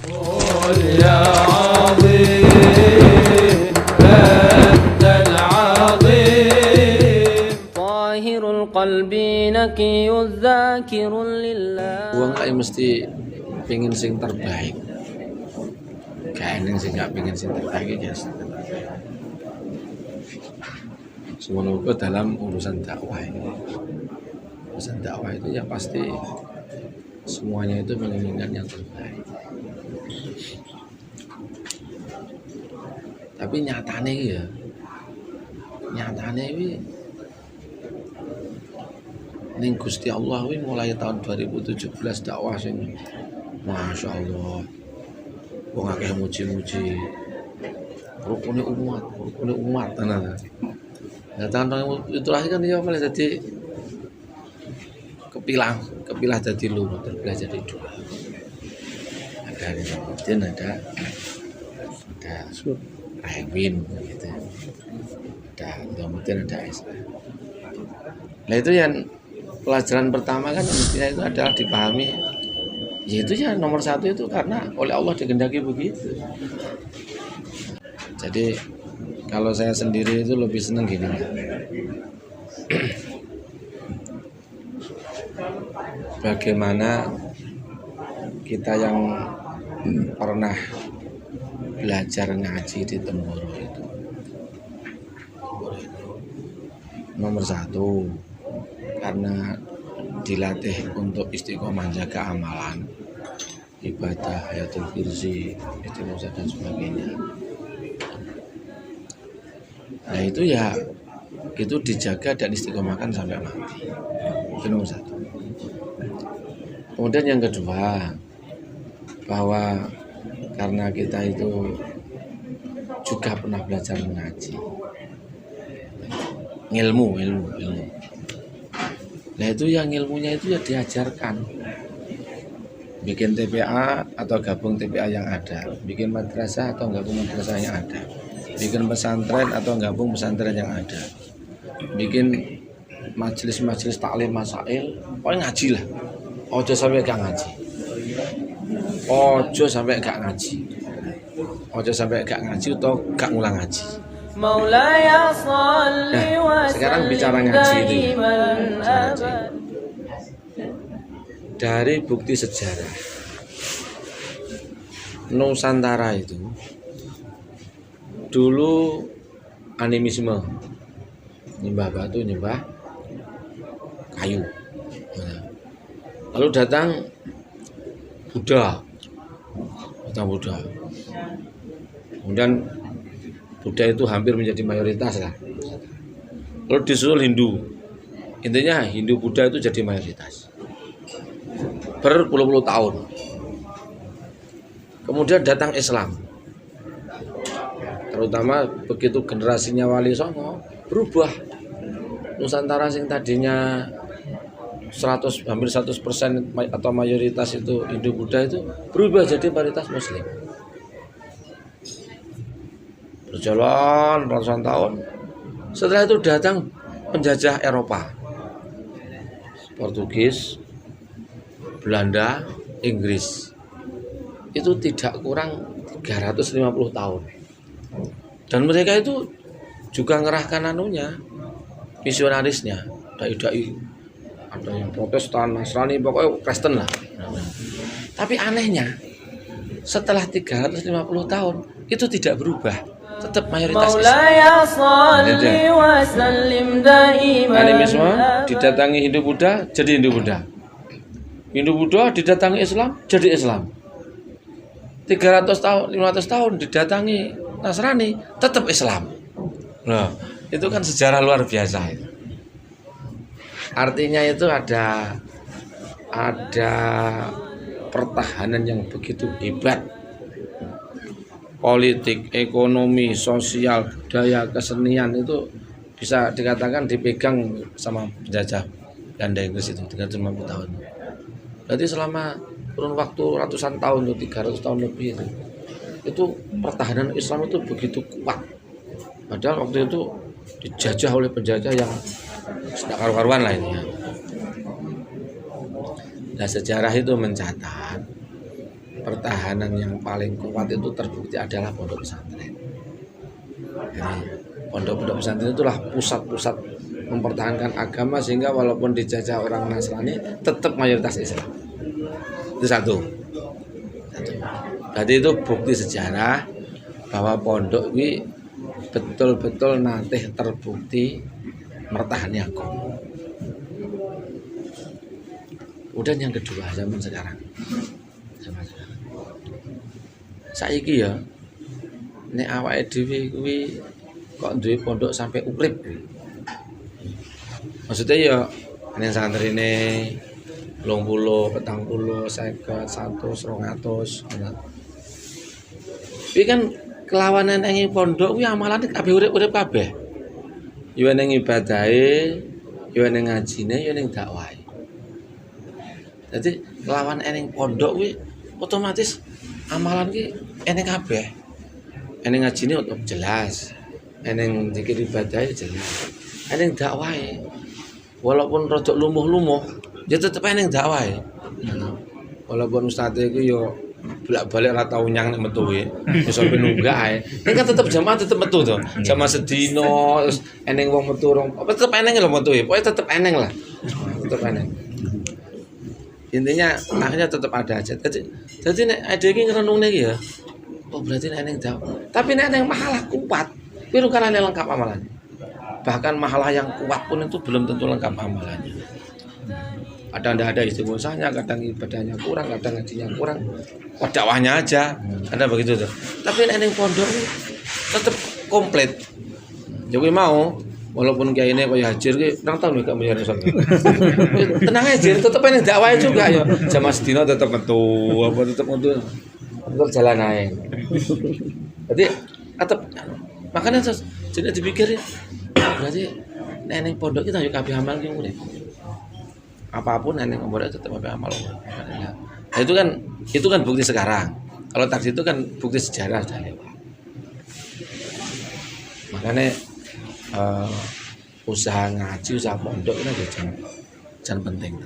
يا عظيم أنت العظيم طاهر القلب نقي الذاكر لله. Wong ae mesti pengen sing terbaik. Kayaknya sih gak pengen sing terbaik guys. Semoga dalam urusan dakwah ini. Urusan dakwah itu ya pasti semuanya itu menginginkan yang terbaik. Tapi nyatane ini ning Gusti Allah ini mulai tahun 2017 dakwah sing Masya Allah wong akeh muji-muji rukune umat tenan. Nah tahun itu lah kan dia malah jadi kepilah jadi loro, terbelah jadi dua. Ada Nizamuddin, ada Rahim gitu. Ada Nizamuddin, ada Isa. Nah itu yang pelajaran pertama kan mestinya itu adalah dipahami, yaitu ya nomor satu itu karena oleh Allah dikehendaki begitu. Jadi kalau saya sendiri itu lebih seneng gini. Bagaimana kita yang pernah belajar ngaji di Temboro itu nomor satu karena dilatih untuk istiqomah jaga amalan, ibadah, hayatul kursi, istiqomah dan sebagainya. Nah itu ya itu dijaga dan istiqomahkan sampai mati. Itu nomor satu. Kemudian yang kedua, bahwa karena kita itu juga pernah belajar mengaji, ilmu. Nah itu yang ilmunya itu ya diajarkan. Bikin TPA atau gabung TPA yang ada, bikin madrasah atau gabung madrasah yang ada, bikin pesantren atau gabung pesantren yang ada, bikin majelis taklim masail, pokoknya ngaji lah. Ojo sampai gak ngaji. Ojo sampai gak ngaji atau gak ngulang ngaji. Nah, sekarang bicara ngaji itu dari bukti sejarah Nusantara itu dulu animisme, nyembah batu, nyembah kayu. Lalu datang Buddha. Kemudian Buddha itu hampir menjadi mayoritas lah. Lalu disusul Hindu. Intinya Hindu Buddha itu jadi mayoritas berpuluh-puluh tahun. Kemudian datang Islam. Terutama begitu generasinya Wali Songo berubah. Nusantara yang tadinya hampir 100% atau mayoritas itu Hindu Buddha itu berubah jadi mayoritas Muslim. Berjalan ratusan tahun. Setelah itu datang penjajah Eropa, Portugis, Belanda, Inggris. Itu tidak kurang 350 tahun. Dan mereka itu juga ngerahkan misionarisnya, dai-dai, ada yang Protestan, Nasrani, pokoknya Kristen lah. Tapi anehnya setelah 350 tahun itu tidak berubah, tetap mayoritas Islam. Animisme didatangi Hindu Buddha jadi Hindu Buddha. Hindu Buddha didatangi Islam jadi Islam. 300 tahun, 500 tahun didatangi Nasrani tetap Islam. Nah, itu kan sejarah luar biasa itu. Artinya itu ada pertahanan yang begitu hebat. Politik, ekonomi, sosial, budaya, kesenian itu bisa dikatakan dipegang sama penjajah Belanda Inggris itu 350 tahun. Berarti selama kurun waktu ratusan tahun, 300 tahun lebih itu pertahanan Islam itu begitu kuat. Padahal waktu itu dijajah oleh penjajah yang tidak karu-karuan lah ini ya. Nah, sejarah itu mencatat pertahanan yang paling kuat itu terbukti adalah pondok pesantren. Jadi pondok-pondok pesantren itulah pusat-pusat mempertahankan agama sehingga walaupun dijajah orang Nasrani tetap mayoritas Islam. Itu satu. Berarti itu bukti sejarah bahwa pondok ini betul-betul nanti terbukti mertahani agama. Kemudian yang kedua zaman sekarang. Saiki ya nek awake dhewe kuwi kok duwe pondok sampai urip. Maksudnya ya nek santrine 20, 40, 50, 100, 200. Iki kan kelawanan ning pondok kuwi amalane kabeh urip-urip kabeh. Ya ning ibadahe, ya ning ngajine, ya ning dakwahe. Jadi kelawan ning pondok kuwi otomatis amalan ki eneng kabeh. Eneng ngajine jelas. Eneng zikir ibadah jelas. Eneng dakwahe. Walaupun rada lumuh-lumuh, ya tetep eneng dakwahe. Walaupun ustadz iku yo bolak-balik ora tau nyang nek metu kuwi. Wis sampe nunggak ae. Nek kan tetep jamaah tetep metu to. Jamaah sedina terus eneng wong metu rong. Apa tetep eneng lho metu ya. Pokoke tetep eneng lah. Tetep eneng. Intinya akhirnya tetap ada aja. Jadi nek ada iki ngrenungne iki ya. Oh berarti nek eneng jauh. Tapi nek eneng mahalah kuat, kuwi karena lengkap amalannya. Bahkan mahalah yang kuat pun itu belum tentu lengkap amalannya. Kadang ada istighosahnya, kadang ibadahnya kurang, kadang ngajinya kurang. Dakwahnya aja. Ada begitu tuh. Tapi nek eneng pondok tetap komplit. Jadi mau walaupun kayak ini kayak Hajar ki nang tahun gak bayar soal. Tenang aja, tetep ini dakwah juga ya. Jamaah sedina tetep metu, apa tetep metu. Tetep jalan ae. Jadi tetep makanya jadi dipikir berarti nek pondok kita yo kabeh amal ki urip. Apapun nek pondok tetep kabeh amal. Nah, itu kan bukti sekarang. Kalau tadi itu kan bukti sejarah sudah lewat. Makanya usaha ngaji, usaha pondok itu jangan penting.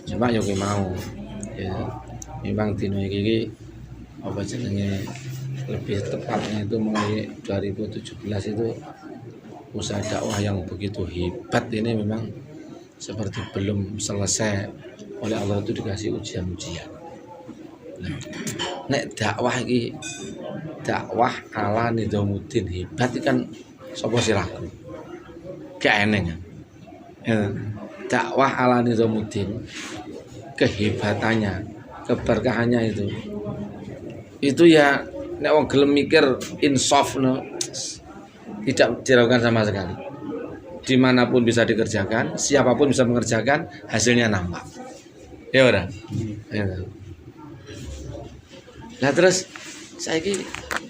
Cuma yo mau ya memang dino iki apa jenenge lebih tepatnya itu mulai 2017 itu usaha dakwah yang begitu hebat ini memang seperti belum selesai oleh Allah itu dikasih ujian-ujian. Nek dakwah iki dakwah ala Nizamuddin hebat kan sapa siraku gak eneng ya. Dakwah ala Nizamuddin kehebatannya keberkahannya itu ya nek wong gelem mikir insaf no, tidak diragukan sama sekali. Dimanapun bisa dikerjakan, siapapun bisa mengerjakan, hasilnya nampak ya ora ya. Nah terus saiki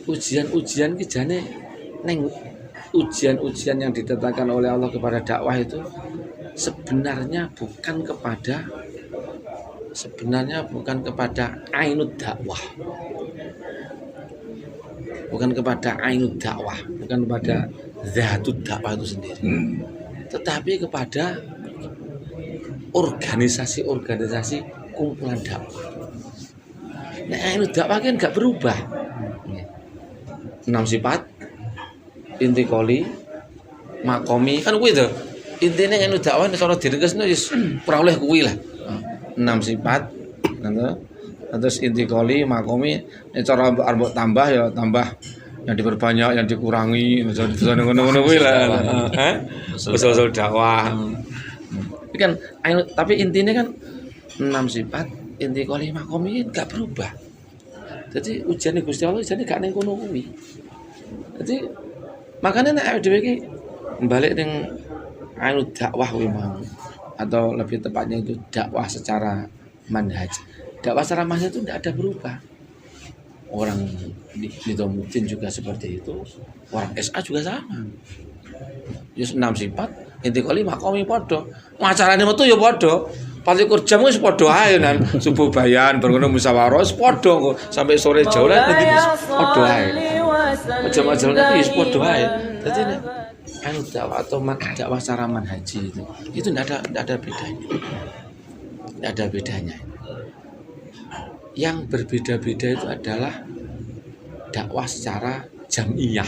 ujian-ujian ki jane neng ujian-ujian yang ditetapkan oleh Allah kepada dakwah itu sebenarnya bukan kepada ainud dakwah. Bukan kepada ainud dakwah, bukan kepada zatud dakwah itu sendiri. Tetapi kepada organisasi-organisasi kumpulan dakwah. Nah, ainud dakwah kan enggak berubah. 6 sifat, inti koli, makomi, kan kuwi to. Intine ainud dakwah nek cara diringkesno wis ora oleh kuwi lah. 6 sifat, terus inti koli, makomi, nek cara arep tambah ya tambah yang diperbanyak, yang dikurangi, ngono-ngono kuwi lah. Usul-usul dakwah. Ini kan tapi intinya kan 6 sifat, inti koli, makomi enggak berubah. Jadi ujian Gusti Allah jadi gak ning kono kuwi. Jadi makanya nek dhewe iki balik ning anu dakwah kuwi mau atau lebih tepatnya itu dakwah secara manhaj. Dakwah secara manhaj itu tidak ada berubah. Orang di Nizamuddin juga seperti itu, orang SA juga sama. Yus 6 sifat, inti kali makomi padha. Acarane metu ya padha. Palikur jam wis padha ae nan subuh bayan berkono musyawarah wis padha kok sampai sore jauh lah padha ae. Jam-jamane wis padha ae. Dadi nek anu dakwah atau dakwah secara manhaji itu enggak ada bedanya. Enggak ada bedanya. yang berbeda-beda itu adalah dakwah secara jamiah.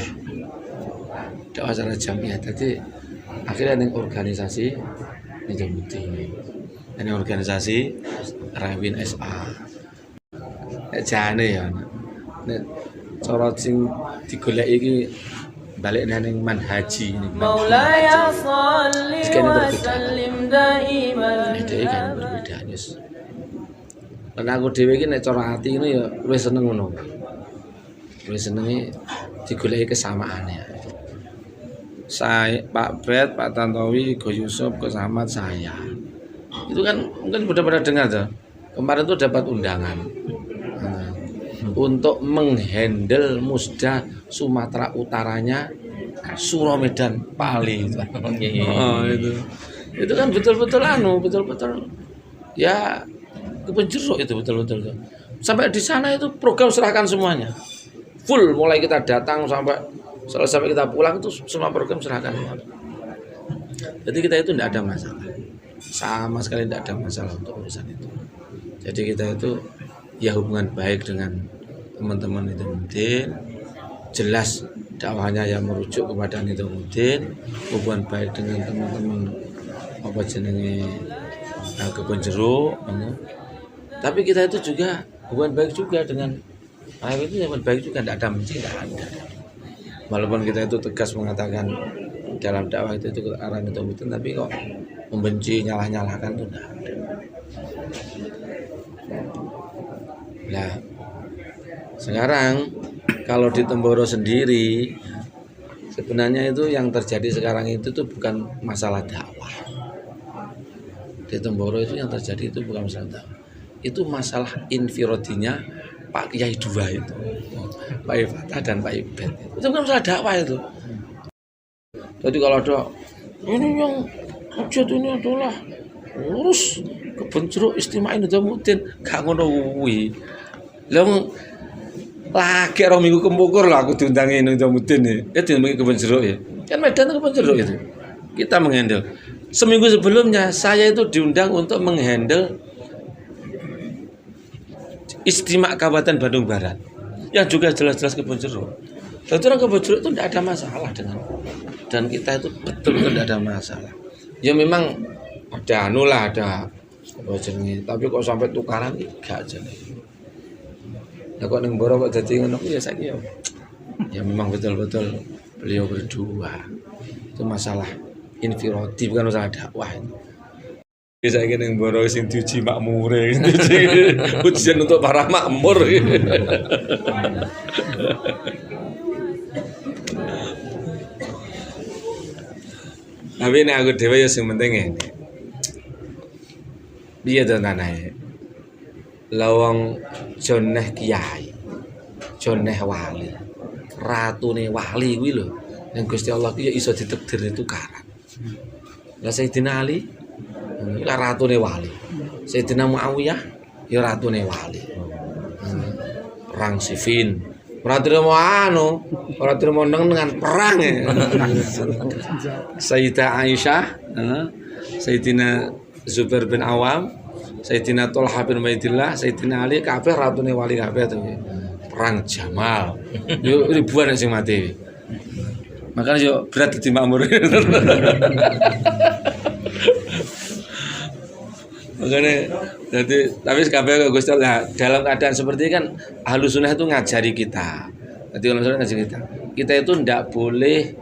Dakwah secara jamiah. Jadi akhirnya yang organisasi Nizamuddin, ini organisasi Rawin SA. Jane ya. Nek cara sing digoleki iki balik nang manhaji ini. Maulaya shalli wa sallim daiman. Itu kan berbeda yes. Lan aku dhewe iki nek cara ati ini ya luwih seneng ngono. Luwih senenge digoleki kesamaane. Saya Pak Bet, Pak Tantowi, Go Yusuf, Go Samad, saya. Itu kan mungkin sudah pernah dengar tuh. Kemarin tuh dapat undangan untuk menghandle Musda Sumatera Utaranya Suromedan Pali itu. Itu kan betul-betul betul-betul ya kepenjeruk itu betul-betul tuh. Sampai di sana itu program serahkan semuanya. Full mulai kita datang sampai kita pulang itu semua program serahkan. Jadi kita itu tidak ada masalah. Sama sekali tidak ada masalah untuk urusan itu. Jadi kita itu ya hubungan baik dengan teman-teman Nizamuddin, jelas dakwahnya yang merujuk kepada Nizamuddin, hubungan baik dengan teman-teman apa jenenge Kebon Jeruk, tapi kita itu juga hubungan baik juga dengan itu hubungan baik juga, tidak ada benci, tidak ada. Walaupun kita itu tegas mengatakan dalam dakwah itu ke arah Nizamuddin, tapi kok membenci, nyalah-nyalahkan itu tidak ada. Nah, sekarang kalau di Temboro sendiri sebenarnya itu yang terjadi sekarang itu tuh bukan masalah dakwah. Di Temboro itu yang terjadi itu bukan masalah dakwah. Itu masalah infirodinya Pak Kiai dua itu, Pak Ifatah dan Pak Ibet. Itu bukan masalah dakwah itu. Jadi kalau ada ini yang hujat ini adalah urus Kebon Jeruk Istimewa Nizamuddin, gak ngono kuwi. Lah lagi orang minggu kempukur lah aku diundangi Nizamuddin nih. Diundangi Kebon Jeruk ya. Kan Medan itu Kebon Jeruk itu. Kita menghandle. Seminggu sebelumnya saya itu diundang untuk menghandle Istimewa Kabupaten Bandung Barat yang juga jelas-jelas Kebon Jeruk. Dan orang Kebon Jeruk itu tidak ada masalah dengan, dan kita itu betul-betul tidak ada masalah. Ya memang ada ada jenenge, tapi kok sampai tukaran gak jenenge. Nah kok ning Boro kok dadi ngono ya saiki ya. Ya memang betul-betul beliau berdua. Itu masalah infirodi bukan masalah dakwah itu. Ya saiki ning Boro sing diuji makmure, ujian untuk para makmur. Tapi ini aku dewe ya sing penting ini. Piye to nanae? Lawang joneh kiai, joneh wali, ratune wali kuwi lho. Yang Gusti Allah ki ya iso ditakdir tukaran. Lah Sayyidina Ali lah ratune wali. Sayyidina Muawiyah ya ratune wali. Perang Siffin. Ora trimo ora trimo dengan perang. Sayyidah Aisyah, Sayyidina Zubair bin Awam, Sayyidina Tolha bin Ubaidillah, Sayyidina Ali, kabeh ratune wali kabeh to. Perang Jamal. Yo ribuan sing mati. Makanya yo berat dadi makmur. Makanya jadi tapi kabeh Gusti Allah dalam keadaan seperti ini kan Ahlus Sunnah itu ngajari kita. Jadi kalau misalnya ngajari kita itu tidak boleh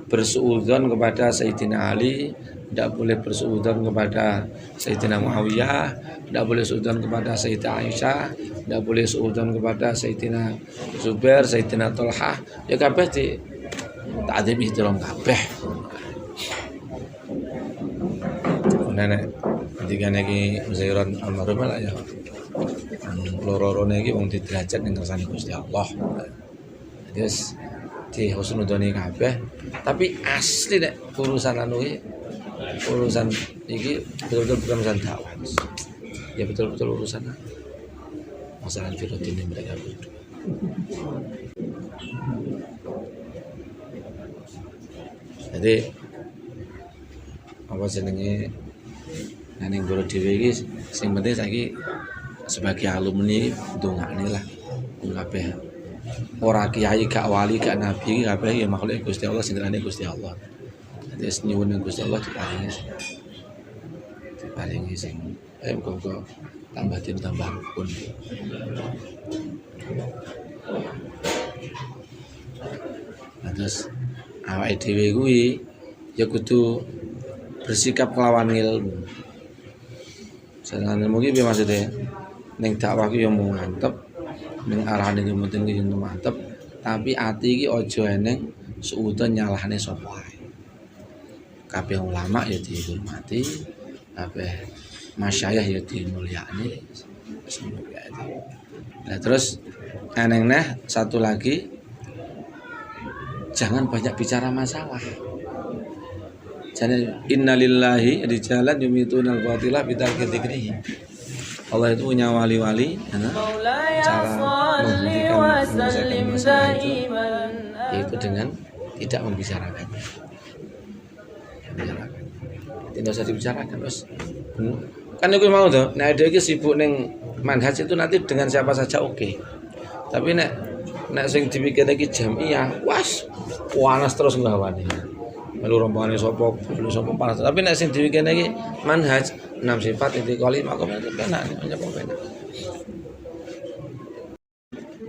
bersuudzon kepada Sayyidina Ali, tidak boleh bersuudzon kepada Sayyidina Muawiyah, tidak boleh suudzon kepada Sayyidah Aisyah, tidak boleh suudzon kepada Sayyidina Zubair, Sayyidina Tolha. Ya kabeh di ta'dzim ihtiram kabeh. Nenek ketika niki Zairon almarhum lah ya. Loro-lorone iki wong di derajat ning kersane Gusti Allah. Terus di husnudzoni kabeh, tapi asli nek urusan anu iki urusan iki betul-betul bukan urusan dakwah. Ya betul-betul urusan masalah firudin mereka berdua. Jadi apa jenenge ning Boro dhewe iki sing penting saiki sebagai alumni ndongakne lah kabeh. Ora kiai gak wali gak nabi kabeh ya makhluk Gusti Allah sing ngerane Gusti Allah. Dadi nyuwun ning Gusti Allah diparingi sing muga-muga tambah din tambah rukun. Terus awake dhewe kuwi ya kudu bersikap kelawan ilmu. Seneng ilmu ki piye maksude? Ning dakwah ki yo mantep, ning arahane ki mungkin ki mantep, tapi ati ki aja eneng suudon nyalahne sapa ae. Kabeh ulama ya dihormati, kabeh masyayikh ya dimulyakne. Nah terus eneng neh satu lagi, jangan banyak bicara masalah. Jangan innalillahi rijalan yumitunal qatilah bitarki dzikrihi. Allah itu punya wali-wali cara menghentikan masalah itu yaitu dengan tidak membicarakan. Tidak usah dibicarakan terus. Kan aku mau tuh, nek ada iki sibuk ning manhaj itu nanti dengan siapa saja oke. Tapi nek sing dipikir iki jamiah, was panas terus nggawane. Melu rombongane sapa, melu sapa panas. Tapi nek sing dipikir iki manhaj 6 sifat inti kali makom itu penak, nyapa penak.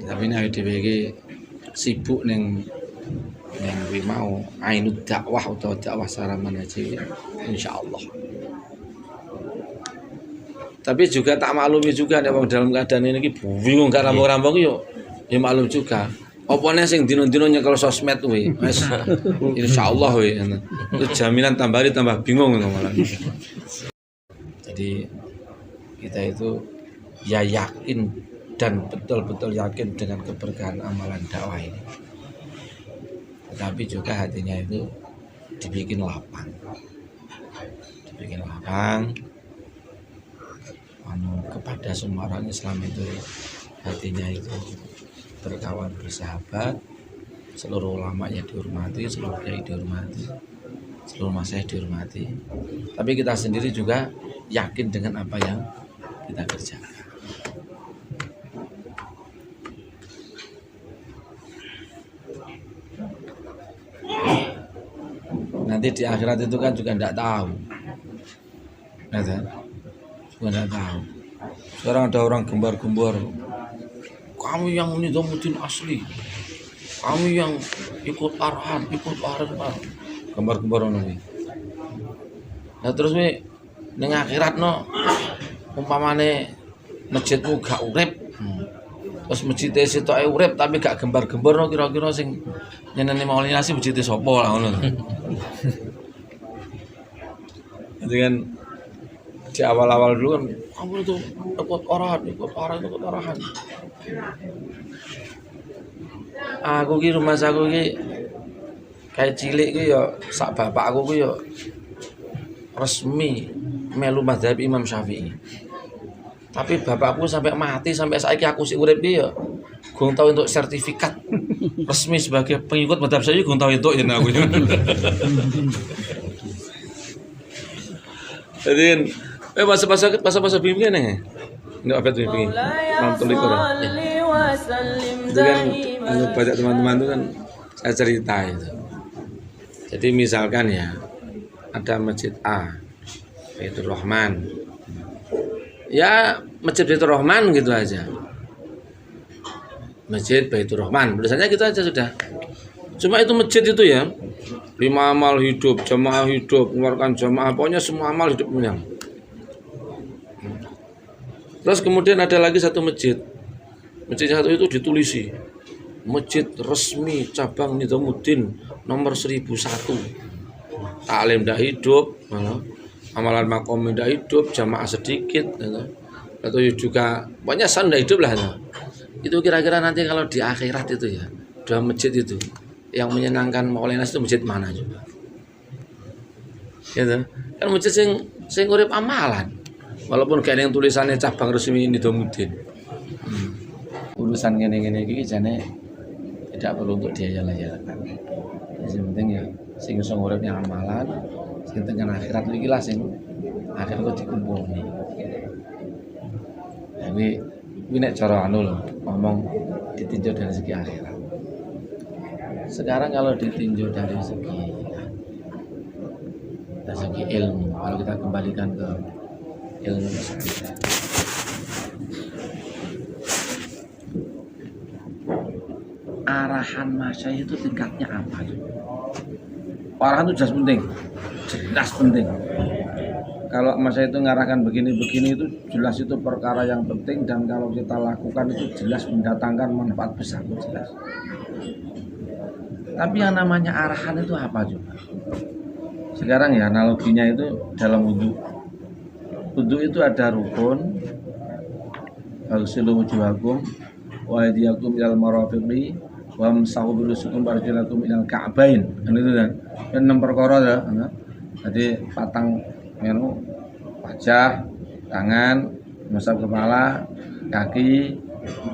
Tapi nek dhewe iki sibuk ning kuwi mau ainud dakwah utawa dakwah secara manhaj insyaallah. Tapi juga tak maklumi juga nek wong dalam keadaan ini ki bingung gak rampung-rampung yo ya maklum juga. Opone sing dino-dino nyekel sosmed kuwi. Wis insyaallah kuwi. Itu jaminan tambah bingung malah. Jadi kita itu ya yakin dan betul-betul yakin dengan keberkahan amalan dakwah ini. Tetapi juga hatinya itu dibikin lapang. Kepada semua orang Islam itu hatinya itu berkawan bersahabat, seluruh ulamanya dihormati, seluruh kiai dihormati, seluruh masyayikh dihormati. Tapi kita sendiri juga yakin dengan apa yang kita kerjakan. Nanti di akhirat itu kan juga tidak tahu, juga tidak tahu. Sekarang ada orang gembar-gembar, kami yang Nizamuddin asli, kami yang ikut arahan, gembar-gembar ini. Nah terus ning akhirat umpamane masjidmu gak urip, terus masjid sitoke urip tapi gak gembar-gembar kira-kira sing nyeneni maulidasi masjid sapa lah ngono. Itu kan di awal-awal dulu kan kamu itu ikut arahan. Aku ki rumah saku ki kayak cilik ki ya sak bapak aku ki ya resmi melu mazhab Imam Syafi'i. Tapi bapakku sampai mati sampai saiki aku sik urip ki ya gong tau untuk sertifikat resmi sebagai pengikut mazhab Syafi'i gong tau entuk yen aku. Jadi masa bimbingan nih, nggak apa tuh bimbing, malam tulikur. Itu kan banyak teman-teman itu kan saya cerita itu. Jadi misalkan ya ada masjid A, Baitur Rahman, ya masjid Baitur Rahman gitu aja. Masjid Baitur Rahman, tulisannya gitu aja sudah. Cuma itu masjid itu ya 5 amal hidup, jamaah hidup, mengeluarkan jamaah, pokoknya semua amal hidup punya. Terus kemudian ada lagi satu masjid. Masjid satu itu ditulisi masjid resmi cabang Nizamuddin nomor 1001. Taklim ndak hidup, amalan makom ndak hidup, jamaah sedikit, atau juga pokoknya san ndak hidup lah. Itu kira-kira nanti kalau di akhirat itu ya, dua masjid itu yang menyenangkan Maulana itu masjid mana juga? Gitu. Kan masjid sing urip amalan. Walaupun gak ada yang tulisannya cabang resmi Nizamuddin. Urusan gini-gini iki jane tidak perlu untuk diayal-ayalkan. Yang penting ya sing iso uripnya amalan, sing tengah akhirat iki lah sing akhir kok dikumpulne. Ya Ini nek cara anu lho, ngomong ditinjau dari segi akhirat. Sekarang kalau ditinjau dari segi ilmu, kalau kita kembalikan ke ilmu kita, arahan masyayikh itu tingkatnya apa? Arahan itu jelas penting. Kalau masyayikh itu ngarahkan begini-begini itu jelas itu perkara yang penting, dan kalau kita lakukan itu jelas mendatangkan manfaat besar, jelas. Tapi yang namanya arahan itu apa juga? Sekarang ya analoginya itu dalam wudhu. Wudhu itu ada rukun, Agsilu wujuhakum wa aydiyakum ilal marafiqi wamsahu bi rusukum barjalakum ilal ka'bain. Kan itu kan. Dan 6 perkara ya. Jadi patang wajah, tangan, nusap kepala, kaki,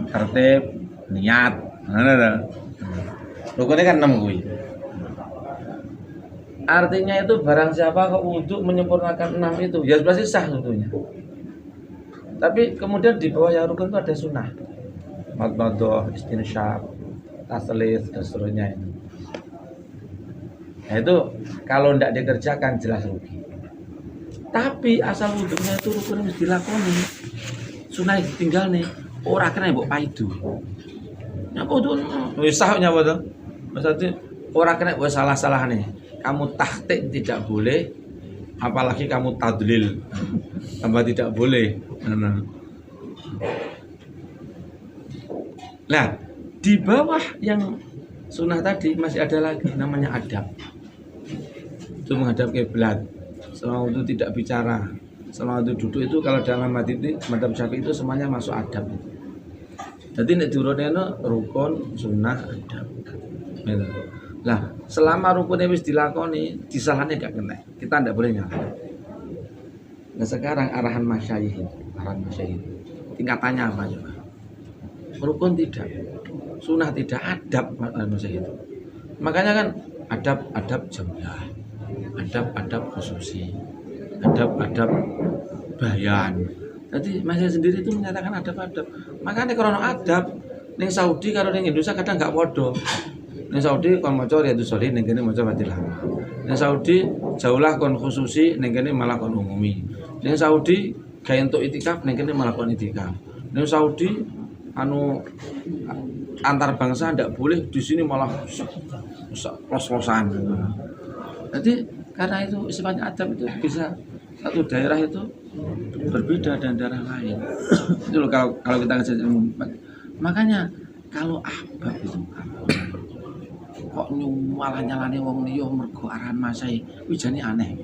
tertib, niat. Rukunnya kan 6 kuwi. Artinya itu barang siapa kok wudhu menyempurnakan 6 itu, ya pasti sah wudhunya. Tapi kemudian di bawah yang rukun itu ada sunnah. Madmadah, istinsyaq, taslis, dan seterusnya itu. Nah itu kalau tidak dikerjakan jelas rugi. Tapi asal wudhunya itu rukun harus dilakoni. Sunah tinggal nih, ora kena mbok paidu. Nyapa wudhu wis sah nyapa to? Maksudnya ora kena mbok salah-salah nih. Kamu tahtik tidak boleh, apalagi kamu tadlil. Tambah tidak boleh. Nah, di bawah yang sunnah tadi masih ada lagi namanya adab. Itu menghadap kiblat. Selama itu tidak bicara, selama itu duduk itu kalau dalam madhab Syafi'i itu semuanya masuk adab. Jadi nek diurutnya rukun, sunnah, adab. Lah, selama rukunnya wis dilakoni, disalahnya gak kena. Kita tidak boleh nyalah. Nah sekarang arahan masyayikh itu, tingkatannya apa coba? Rukun tidak, sunnah tidak, adab masyayikh itu. Makanya kan adab jumlah, adab khususi, adab bayan. Jadi masyayikh sendiri itu menyatakan adab. Makanya kalau adab ning Saudi kalau ning Indonesia kadang nggak bodoh. Ning Saudi kon maca Riyadhus Shalihin, ning kene maca Fatilah. Ning Saudi jauhlah kon khususi, ning kene malah kon umumi. Ning Saudi gawe entuk itikaf, ning kene malah kon itikaf. Ning Saudi antar bangsa ndak boleh, di sini malah los-losan. Jadi karena itu sifatnya adab itu bisa satu daerah itu berbeda dan daerah lain. Itu loh kalau kita ngajak ilmu. Makanya kalau ahbab itu kok malah nyalane wong liya mergo arahan masyayikh, kuwi jane aneh.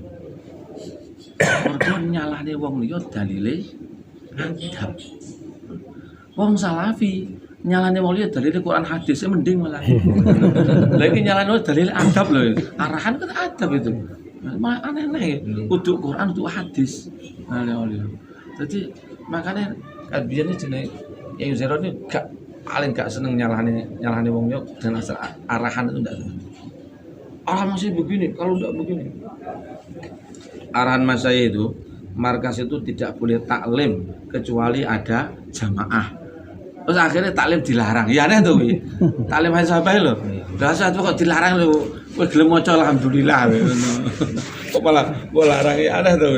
Mergo nyalane wong liya dalile adab. Wong salafi nyalane wong liya dalile Quran hadis mending malah. Lah iki nyalane dalile adab lho. Arahan kan adab itu. Malah aneh-aneh. Kudu Quran, kudu hadis. Jadi makanya biyen jenenge Yayu Zero ini paling gak seneng nyalahane wong yo dan asal arahan itu ndak. Arahan masih begini, kalau ndak begini. Arahan masyayikh itu markas itu tidak boleh taklim kecuali ada jamaah. Terus akhirnya taklim dilarang. Ya aneh tuh kuwi. Taklim aja sampai lho. Lah saat kok dilarang lho. Kowe gelem maca alhamdulillah. Kok malah larang ya aneh tuh.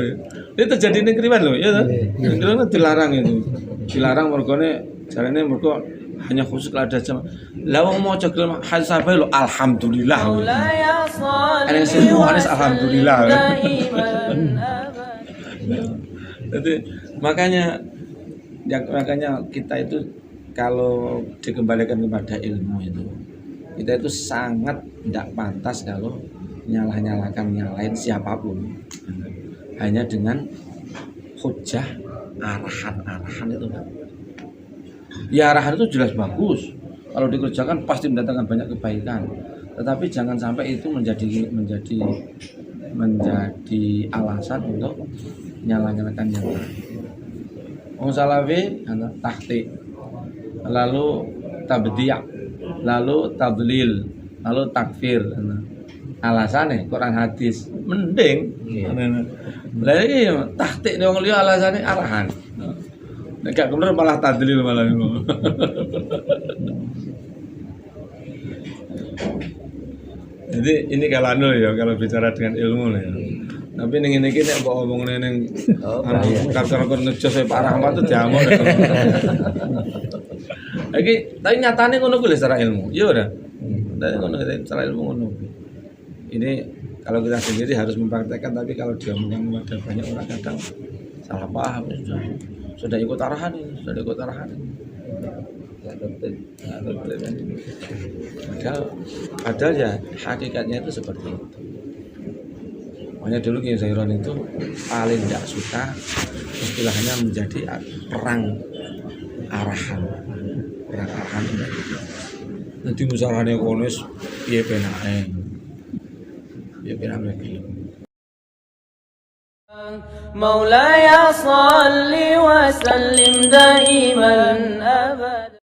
Itu terjadi ning kriman lho, ya toh. Ning kriman dilarang itu. Dilarang mergone jarane mergo hanya khusus kalau ada jam. Lah wong maca gelem hadis sampai lho alhamdulillah. Ana sing hadis alhamdulillah. Jadi makanya kita itu kalau dikembalikan kepada ilmu itu, kita itu sangat tidak pantas kalau nyalahin siapapun hanya dengan hujah arahan itu kan. Ya arahan itu jelas bagus, kalau dikerjakan pasti mendatangkan banyak kebaikan, tetapi jangan sampai itu menjadi alasan untuk nyalakan yang lain. Wong salafi tahti, lalu tabdi', lalu tadlil, lalu takfir. Alasannya Quran hadis mending. Lah iki tahti wong liya alasane arahan. Nek gak bener malah tadlil malah ngono. Jadi ini kalau ya kalau bicara dengan ilmu ya. Tapi ning ngene iki nek mbok omongne ning kafir-kafir ngejos Pak Rahmat tuh diamuk. Lagi tapi nyatane ngono kuwi secara ilmu. Iya udah. Tapi ngono secara ilmu ngono. Ini kalau kita sendiri harus mempraktekkan, tapi kalau diomongkan kepada banyak orang kadang salah paham. Sudah ikut arahan ini, sudah ikut arahan ini. Padahal ya hakikatnya itu seperti itu. Makanya dulu Kiai Zairon itu paling tidak suka istilahnya menjadi perang arahan. Perang arahan itu. Nanti musyawarahnya konis, piye penake. Piye penake. مولاي صل وسلم دائما أبدا